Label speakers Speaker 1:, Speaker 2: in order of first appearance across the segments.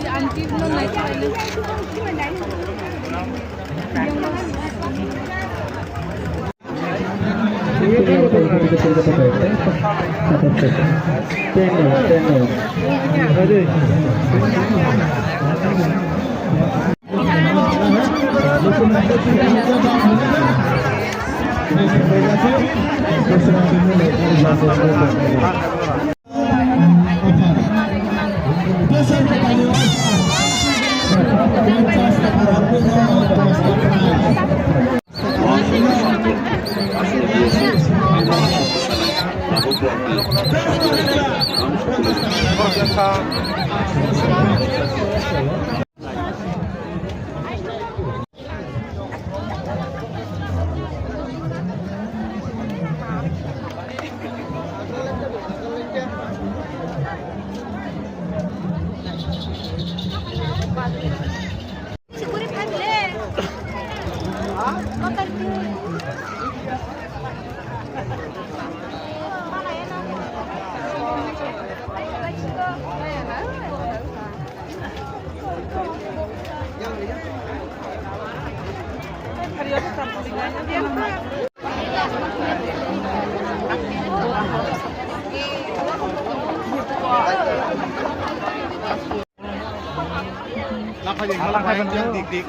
Speaker 1: Auntie belum naik sana.
Speaker 2: Langkah yang dik-dik.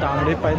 Speaker 2: तांबड़े पाए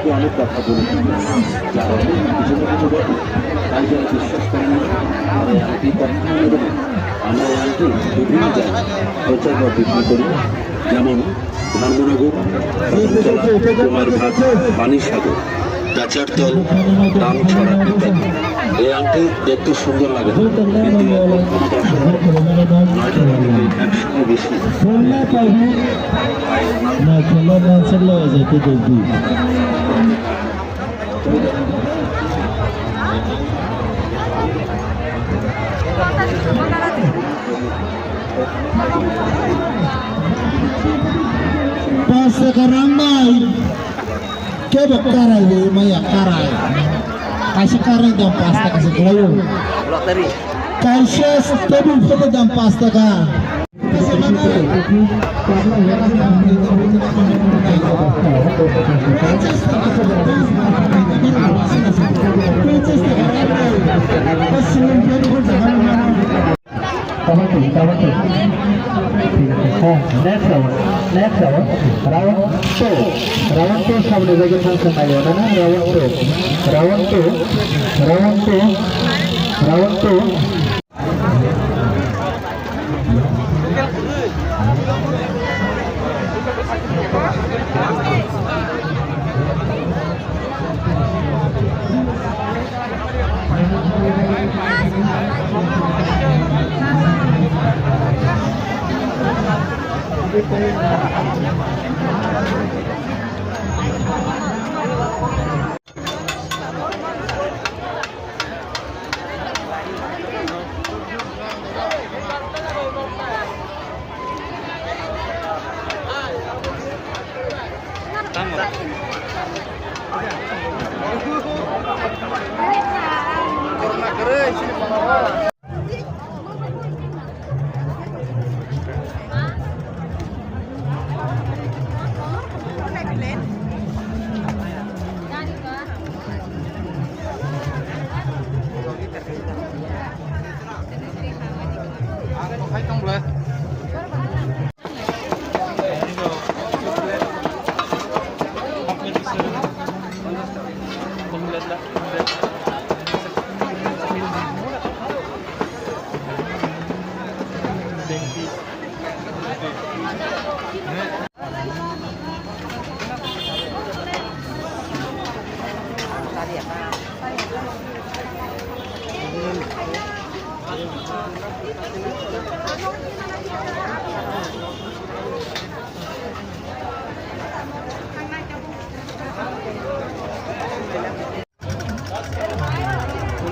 Speaker 1: অনেকে অনেক কথা বলে যারা কিছু না কিছু বলে তাই যারা বিশ্বাস করেন না তারা আংটি কখনো নেবে না। আমরা এই আংটি বিভিন্ন জায়গায় প্রচার বা বিক্রি করি, যেমন ধর্মনগর, কুমারঘাট, পানিসাগর, কাচারতল, রামছড়া ইত্যাদি। এই আংটি দেখতে সুন্দর লাগে কিন্তু একসঙ্গে বেশি
Speaker 3: Sekarang coba karai maya karai kasih karai dan pasta kasih kelayu kasih stable foto dan pasta kan next round two सामने जाके फंक्शन आ गया ना round two
Speaker 4: Hãy subscribe cho kênh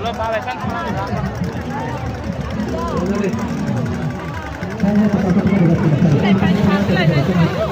Speaker 4: Ghiền Mì Gõ để không bỏ lỡ những video hấp dẫn.